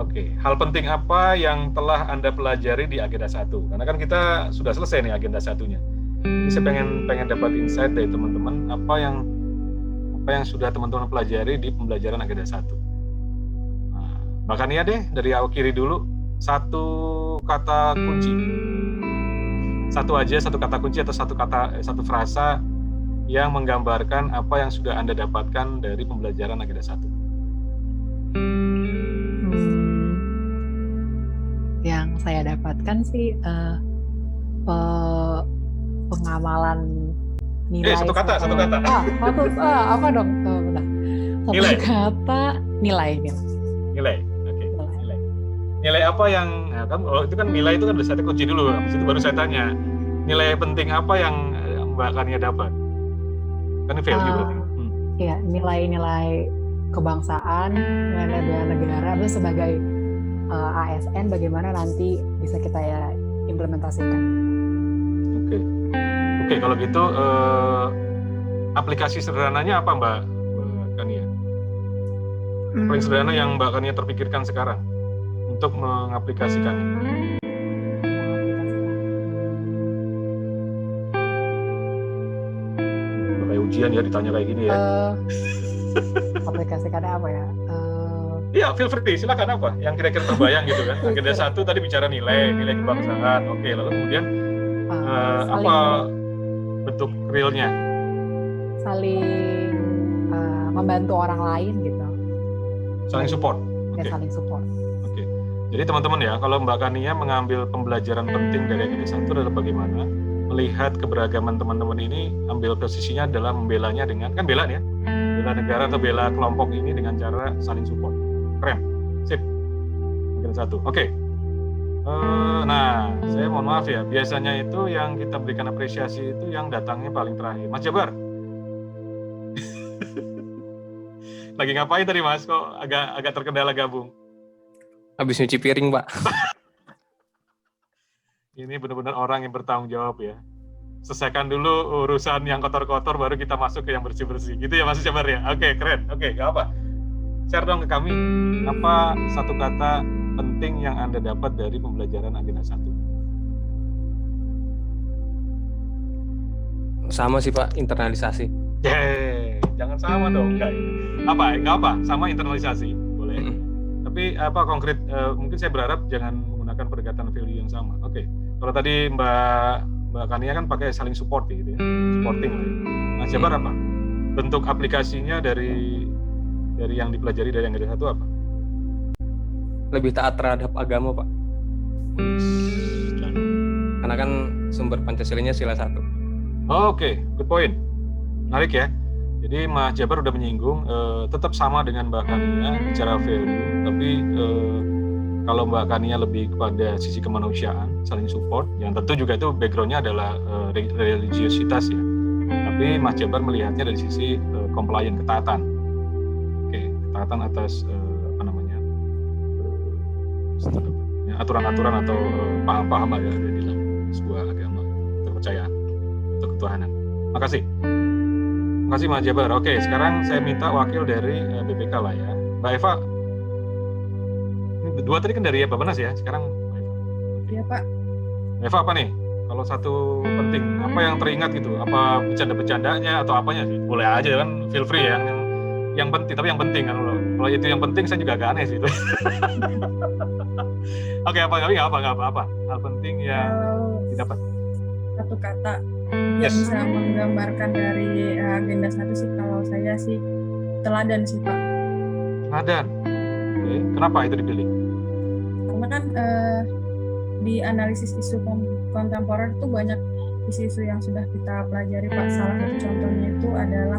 Oke, hal penting apa yang telah Anda pelajari di agenda 1? Karena kan kita sudah selesai nih agenda 1-nya. Jadi saya pengen dapat insight dari teman-teman apa yang sudah teman-teman pelajari di pembelajaran agenda 1. Nah, bahkan ya deh dari awal kiri dulu, satu kata kunci. Satu kata kunci atau satu frasa yang menggambarkan apa yang sudah Anda dapatkan dari pembelajaran agenda 1. Yang saya dapatkan sih pengamalan nilai. Satu kata. Apa dong? Bentar. Nilai. Kata nilai. Oke. Nilai apa yang itu kan nilai itu kan udah saya kunci dulu. Habis itu baru saya tanya nilai penting apa yang Mbak Kania dapat. Kan ini value berarti. Iya, nilai-nilai kebangsaan, nilai negara, terus sebagai ASN bagaimana nanti bisa kita ya implementasikan. Oke, kalau gitu aplikasi sederhananya apa Mbak Kania? Paling sederhana yang Mbak Kania terpikirkan sekarang untuk mengaplikasikannya. Kayak ujian ya ditanya kayak gini ya. Aplikasikannya apa ya? Iya, feel free, silakan apa yang kira-kira terbayang gitu kan. Agenda 1 tadi bicara nilai kebangsaan. Oke, lalu kemudian apa bentuk realnya? Saling membantu orang lain gitu. Saling support. Ya, saling support. Oke. Jadi teman-teman ya, kalau Mbak Kania mengambil pembelajaran penting dari agenda 1 adalah bagaimana melihat keberagaman teman-teman ini, ambil posisinya adalah membelanya dengan, kan bela ya, bela negara atau bela kelompok ini dengan cara saling support. Keren, sip. Agenda 1. Oke. Nah, saya mohon maaf ya, biasanya itu yang kita berikan apresiasi itu yang datangnya paling terakhir. Mas Jabar. Lagi ngapain tadi Mas? Kok agak terkendala gabung? Habis nyuci piring, Pak. Ini benar-benar orang yang bertanggung jawab ya. Selesaikan dulu urusan yang kotor-kotor, baru kita masuk ke yang bersih-bersih. Gitu ya Mas Jabar ya? Oke, keren. Oke, gak apa. Share dong ke kami, apa satu kata penting yang Anda dapat dari pembelajaran agenda 1? Sama sih Pak, internalisasi. Jangan sama dong, enggak apa, sama internalisasi, boleh. Tapi apa konkret, mungkin saya berharap jangan menggunakan pendekatan value yang sama. Oke. Kalau tadi Mbak Kania kan pakai saling support gitu ya, supporting. Mas Jabar apa? Bentuk aplikasinya dari yang dipelajari dari agenda 1 apa? Lebih taat terhadap agama, Pak. Karena kan sumber Pancasilanya sila 1. Oke, good point. Menarik ya. Jadi Mas Jabar udah menyinggung tetap sama dengan Mbak Kania bicara value, tapi kalau Mbak Kania lebih kepada sisi kemanusiaan, saling support, yang tentu juga itu background-nya adalah religiositas ya. Tapi Mas Jabar melihatnya dari sisi compliant, ketaatan. Ketaatan atas aturan-aturan atau paham-paham yang ada di dalam sebuah agama terpercaya atau ketuhanan. Makasih Mas Jabar. Oke, sekarang saya minta wakil dari BPK lah ya, Mbak Eva. Ini dua tadi kan dari Bapak Nas ya, sekarang Mbak Eva. Iya Pak. Eva apa nih? Kalau satu penting, apa yang teringat gitu? Apa bercanda-bercandanya atau apanya sih? Boleh aja kan, feel free ya. Yang penting, tapi yang penting kan loh. Kalau itu yang penting saya juga agak aneh sih itu. Oke, apa? Hal penting yang didapat. Satu kata yang bisa menggambarkan dari agenda 1 sih, kalau saya sih teladan sih Pak. Teladan. Oke. Kenapa itu dipilih? Karena kan di analisis isu kontemporer itu banyak isu-isu yang sudah kita pelajari Pak. Salah satu contohnya itu adalah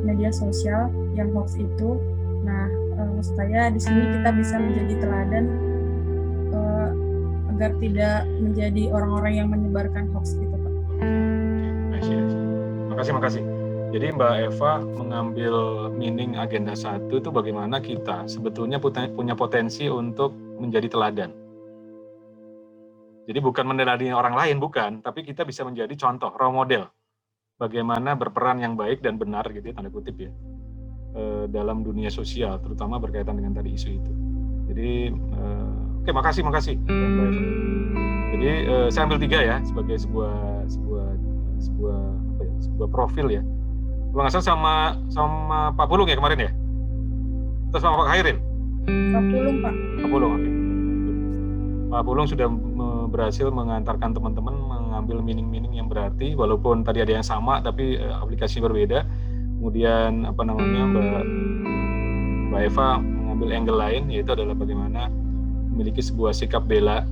media sosial yang hoax itu. Nah, maksud saya di sini kita bisa menjadi teladan agar tidak menjadi orang-orang yang menyebarkan hoax gitu Pak. Makasih. Jadi Mbak Eva mengambil meaning agenda 1 itu bagaimana kita sebetulnya punya potensi untuk menjadi teladan. Jadi bukan meneladani orang lain, bukan, tapi kita bisa menjadi contoh, role model. Bagaimana berperan yang baik dan benar gitu ya, tanda kutip ya, dalam dunia sosial, terutama berkaitan dengan tadi isu itu. Jadi oke, makasih Mbak Eva. Jadi saya ambil 3 ya sebagai sebuah profil ya. Kalau nggak salah sama Pak Pulung ya kemarin ya? Terus sama Pak Khairil? Pak Pulung, Pak. Pak Pulung, oke. Pak Pulung sudah berhasil mengantarkan teman-teman mengambil meaning-meaning yang berarti, walaupun tadi ada yang sama tapi aplikasinya berbeda. Kemudian Mbak Eva mengambil angle lain, yaitu adalah bagaimana memiliki sebuah sikap bela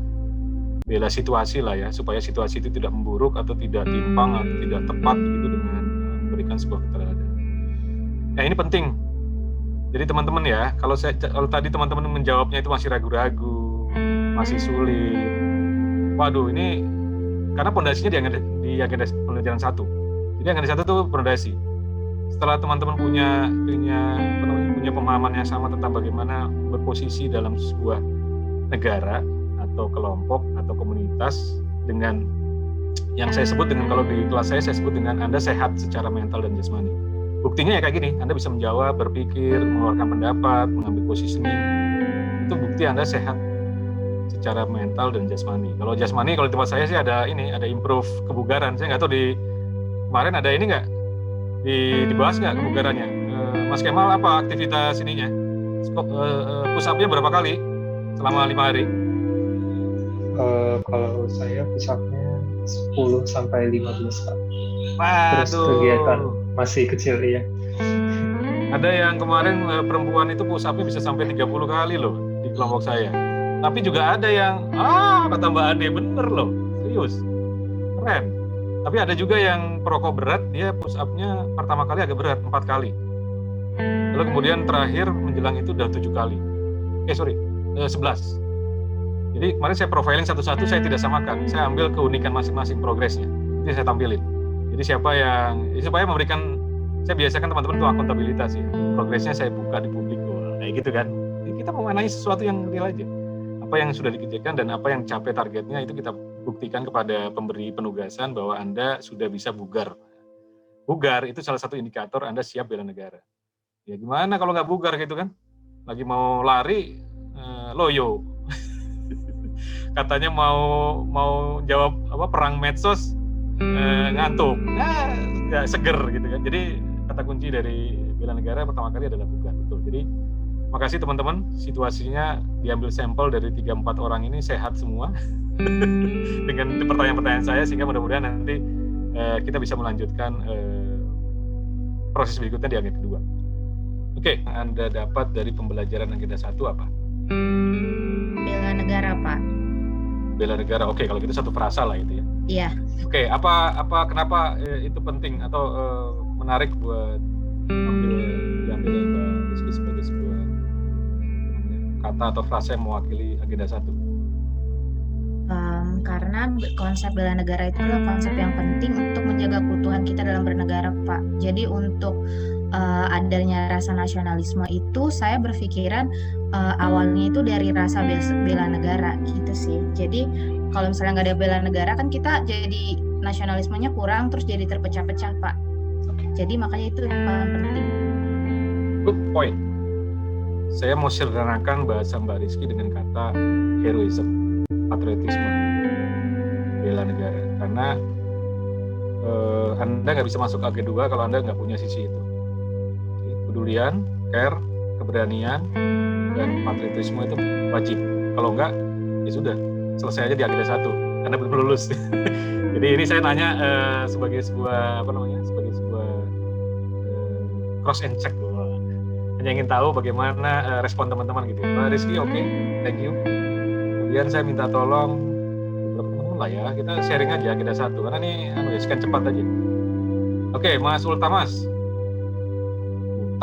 situasi lah ya, supaya situasi itu tidak memburuk atau tidak timpang atau tidak tepat gitu dengan memberikan sebuah keteladanan. Nah, ini penting. Jadi teman-teman ya, kalau tadi teman-teman menjawabnya itu masih ragu-ragu, masih sulit. Waduh, ini karena pondasinya di agenda pembelajaran 1. Jadi agenda 1 itu pondasi. Setelah teman-teman punya pemahaman yang sama tentang bagaimana berposisi dalam sebuah negara atau kelompok atau komunitas dengan yang saya sebut dengan, kalau di kelas saya sebut dengan Anda sehat secara mental dan jasmani. Buktinya ya kayak gini, Anda bisa menjawab, berpikir, mengeluarkan pendapat, mengambil positioning. Itu bukti Anda sehat secara mental dan jasmani. Kalau jasmani, kalau di tempat saya sih ada improve kebugaran. Saya nggak tahu kemarin ada ini nggak dibahas nggak kebugarannya. Mas Kemal apa aktivitas ininya? Push up-nya berapa kali selama 5 hari? Kalau saya push up-nya 10 sampai 15 kali. Waduh. Terus kegiatan masih kecil ya. Ada yang kemarin perempuan itu push up-nya bisa sampai 30 kali loh di kelompok saya. Tapi juga ada yang kata Mbak Ade bener loh, serius, keren. Tapi ada juga yang perokok berat, dia push up-nya pertama kali agak berat, 4 kali. Lalu kemudian terakhir menjelang itu udah 7 kali. 11. Jadi kemarin saya profiling satu-satu, saya tidak samakan. Saya ambil keunikan masing-masing progresnya. Jadi saya tampilin. Jadi supaya memberikan, saya biasakan teman-teman itu akuntabilitas ya. Progresnya saya buka di publik, kayak gitu kan. Jadi kita memaknai sesuatu yang real aja. Apa yang sudah dikerjakan dan apa yang capai targetnya itu kita buktikan kepada pemberi penugasan bahwa Anda sudah bisa bugar. Bugar itu salah satu indikator Anda siap bela negara. Ya gimana kalau nggak bugar gitu kan? Lagi mau lari, loyo. Katanya mau jawab perang medsos, ngantuk, nggak seger gitu kan. Jadi kata kunci dari bela negara pertama kali adalah bugar, betul. Jadi makasih teman-teman, situasinya diambil sampel dari 3-4 orang ini sehat semua dengan pertanyaan-pertanyaan saya, sehingga mudah-mudahan nanti kita bisa melanjutkan proses berikutnya di agenda kedua. Oke, Anda dapat dari pembelajaran agenda 1 apa? Bela negara, Pak. Bela negara. Oke, kalau gitu satu frasa lah itu ya. Iya. Oke, kenapa itu penting atau menarik buat diambil Mbak Rizky sebagai sebuah kata atau frasa yang mewakili agenda 1? Karena konsep bela negara itu adalah konsep yang penting untuk menjaga keutuhan kita dalam bernegara, Pak. Jadi untuk adanya rasa nasionalisme itu, saya berpikiran awalnya itu dari rasa bela negara gitu sih. Jadi kalau misalnya nggak ada bela negara kan kita jadi nasionalismenya kurang, terus jadi terpecah-pecah, Pak. Jadi makanya itu yang paling penting. Good point. Saya mau sederhanakan bahasa Mbak Rizky dengan kata heroism, patriotisme, bela negara. Karena Anda nggak bisa masuk AG2 kalau Anda nggak punya sisi itu. Kepedulian, care, keberanian, dan patriotisme itu wajib. Kalau enggak, ya sudah, selesai aja di agenda 1. Anda belum lulus. Jadi ini saya nanya sebagai sebuah cross and check. Hanya ingin tahu bagaimana respon teman-teman gitu. Mbak Rizky, oke, thank you. Kemudian saya minta tolong beberapa teman-teman lah ya, kita sharing aja agenda 1 karena ini scan cepat aja. Oke, Mas Ultamas.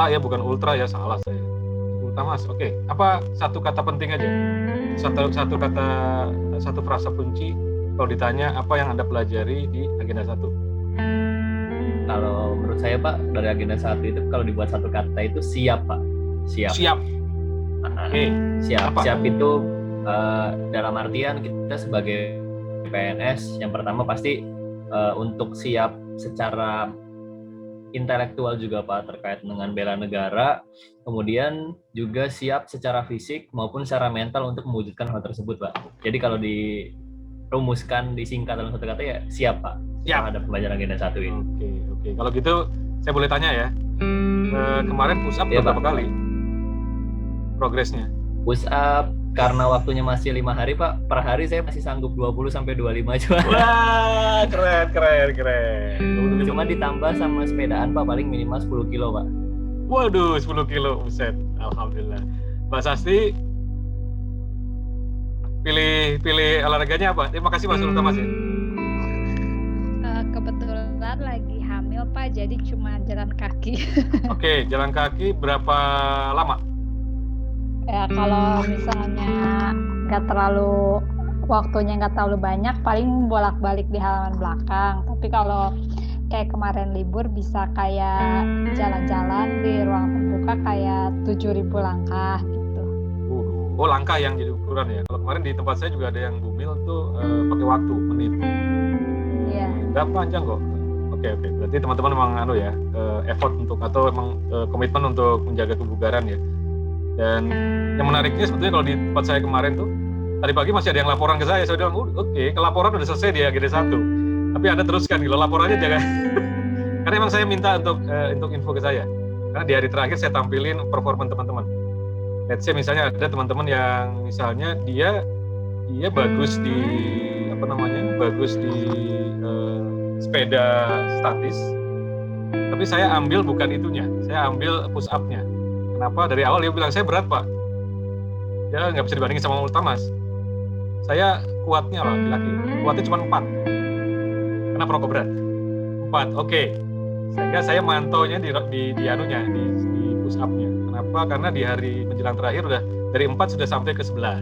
Ya bukan ultra ya, salah saya. Ultamas, oke. Apa satu kata penting aja? Satu frasa kunci kalau ditanya apa yang Anda pelajari di agenda 1? Kalau menurut saya, Pak, dari agenda 1 itu kalau dibuat satu kata itu siap, Pak. Siap. Oke. Siap. Apa? Siap itu dalam artian kita sebagai PNS yang pertama pasti untuk siap secara intelektual juga Pak terkait dengan bela negara, kemudian juga siap secara fisik maupun secara mental untuk mewujudkan hal tersebut Pak. Jadi kalau dirumuskan, disingkat dalam satu kata ya siap Pak terhadap pembelajaran Agenda 1 ini. Oke. Kalau gitu saya boleh tanya ya, kemarin push up berapa kali progresnya? Push up karena waktunya masih 5 hari Pak, per hari saya masih sanggup 20 sampai 25 aja Pak. Wah, keren. Cuma ditambah sama sepedaan Pak, paling minimal 10 kilo Pak. Waduh, 10 kilo, buset. Alhamdulillah. Mbak Sasti, pilih olahraganya apa? Terima kasih Mas Ultamas ya. Kebetulan lagi hamil Pak, jadi cuma jalan kaki. Oke, jalan kaki berapa lama? Ya kalau misalnya waktunya nggak terlalu banyak, paling bolak-balik di halaman belakang. Tapi kalau kayak kemarin libur bisa kayak jalan-jalan di ruang terbuka kayak 7.000 langkah gitu. Oh, langkah yang jadi ukuran ya. Kalau kemarin di tempat saya juga ada yang bumil tuh pakai waktu, menit. Iya. Nggak panjang kok. Oke. Berarti teman-teman memang effort untuk atau memang komitmen untuk menjaga kebugaran ya. Dan yang menariknya sebetulnya kalau di tempat saya kemarin tuh tadi pagi masih ada yang laporan ke saya bilang oke, kelaporan udah selesai di Agenda 1 tapi Anda teruskan gitu, laporannya jangan karena emang saya minta untuk info ke saya karena di hari terakhir saya tampilin performa teman-teman. Let's say misalnya ada teman-teman yang misalnya dia bagus di sepeda statis, tapi saya ambil bukan itunya, saya ambil push up-nya. Kenapa? Dari awal dia bilang, saya berat Pak. Ya nggak bisa dibandingin sama Ultamas. Saya kuatnya laki-laki. Kuatnya cuma 4. Kenapa rokok berat? 4, oke. Sehingga saya mantaunya di push up-nya. Kenapa? Karena di hari menjelang terakhir udah dari 4 sudah sampai ke 11.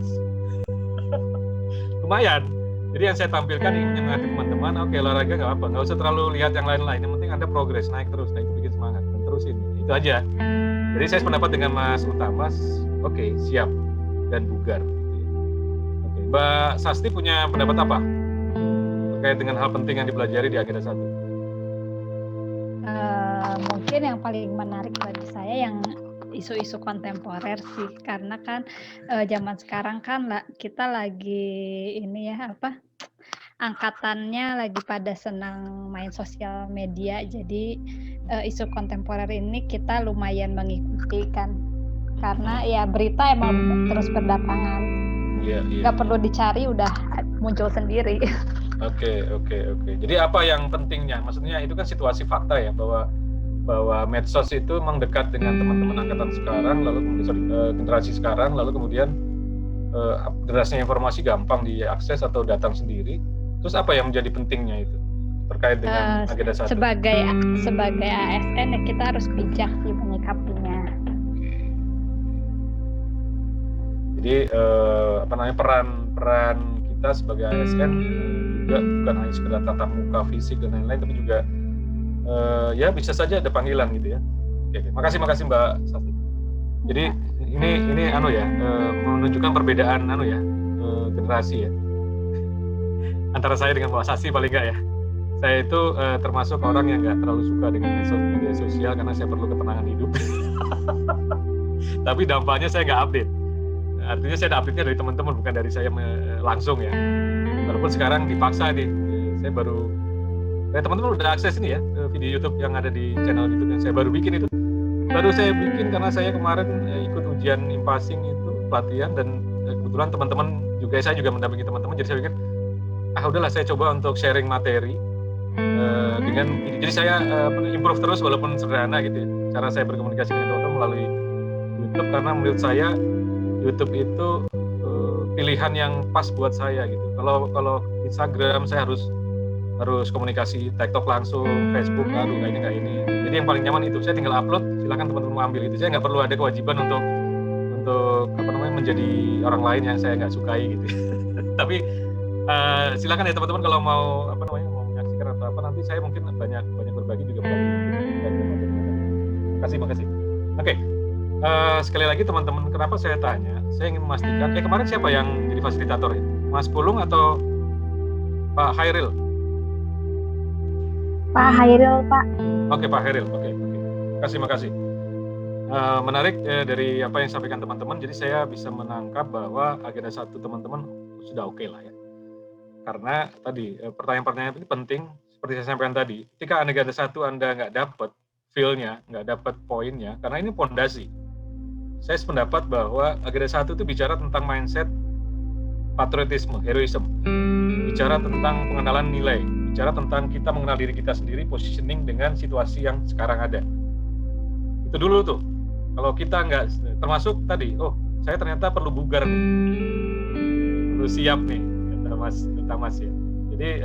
Lumayan. Jadi yang saya tampilkan ingin menyemangati teman-teman, oke, olahraga nggak apa, nggak usah terlalu lihat yang lain-lain. Yang penting Anda progres, naik terus. Nah itu bikin semangat. Dan terusin. Itu aja. Jadi saya sependapat dengan Mas Ultamas, oke, siap dan bugar. Gitu ya. Oke, Mbak Sasti punya pendapat apa terkait dengan hal penting yang dipelajari di Agenda 1? Mungkin yang paling menarik bagi saya yang isu-isu kontemporer sih, karena kan zaman sekarang kan kita lagi angkatannya lagi pada senang main sosial media, jadi isu kontemporer ini kita lumayan mengikuti kan, karena ya berita emang terus berdatangan, nggak perlu dicari udah muncul sendiri. Oke. Jadi apa yang pentingnya? Maksudnya itu kan situasi fakta ya, bahwa medsos itu memang dekat dengan teman-teman angkatan sekarang, lalu kemudian generasi sekarang, lalu kemudian derasnya informasi gampang diakses atau datang sendiri. Terus apa yang menjadi pentingnya itu terkait dengan Agenda 1? Sebagai ASN ya kita harus bijak sih menyikapinya. Jadi peran kita sebagai ASN juga bukan hanya sekedar tatap muka fisik dan lain-lain, tapi juga ya bisa saja ada panggilan gitu ya. Oke. Makasih Mbak Sasti. Jadi ini menunjukkan perbedaan generasi ya. Antara saya dengan Mbak Sasti paling enggak ya. Saya itu termasuk orang yang nggak terlalu suka dengan media sosial karena saya perlu ketenangan hidup. Tapi dampaknya saya nggak update. Artinya saya update-nya dari teman-teman, bukan dari saya langsung ya. Walaupun sekarang dipaksa nih, saya baru teman-teman udah akses ini ya video YouTube yang ada di channel YouTube yang saya baru bikin itu. Baru saya bikin karena saya kemarin ikut ujian impasing itu pelatihan, dan kebetulan teman-teman juga, saya juga mendampingi teman-teman, jadi saya pikir udahlah saya coba untuk sharing materi dengan ini. Jadi saya improve terus walaupun sederhana gitu ya, cara saya berkomunikasi dengan teman-teman melalui YouTube, karena menurut saya YouTube itu pilihan yang pas buat saya gitu. Kalau Instagram saya harus komunikasi TikTok langsung, Facebook kayaknya nggak ini. Jadi yang paling nyaman itu, saya tinggal upload, silakan teman-teman mau ambil itu. Saya nggak perlu ada kewajiban untuk menjadi orang lain yang saya nggak sukai gitu. Tapi silakan ya teman-teman kalau mau mau menyaksikan atau apa, nanti saya mungkin banyak berbagi juga melalui. Makasih. Oke. Sekali lagi teman-teman, kenapa saya tanya? Saya ingin memastikan. Kemarin siapa yang jadi fasilitator ya? Mas Pulung atau Pak Hairil? Pak Hairil, Pak. Oke, Pak Hairil. Oke. Makasih. Menarik dari apa yang disampaikan teman-teman. Jadi saya bisa menangkap bahwa agenda 1 teman-teman sudah oke lah ya. Karena tadi pertanyaan-pertanyaan ini penting. Seperti saya sampaikan tadi, ketika agenda 1 Anda nggak dapat feel-nya, nggak dapat poinnya, karena ini pondasi. Saya sependapat bahwa agenda 1 itu bicara tentang mindset patriotisme, heroism. Bicara tentang pengenalan nilai, bicara tentang kita mengenal diri kita sendiri, positioning dengan situasi yang sekarang ada. Itu dulu tuh. Kalau kita nggak, termasuk tadi, saya ternyata perlu bugar nih, perlu siap nih, kata Mas ya. Jadi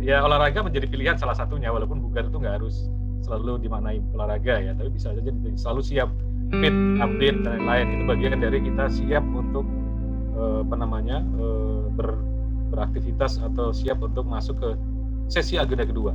ya olahraga menjadi pilihan salah satunya, walaupun bugar itu nggak harus selalu dimaknai olahraga ya, tapi bisa saja selalu siap, fit, update dan lain-lain. Itu bagian dari kita siap untuk beraktivitas atau siap untuk masuk ke sesi agenda kedua.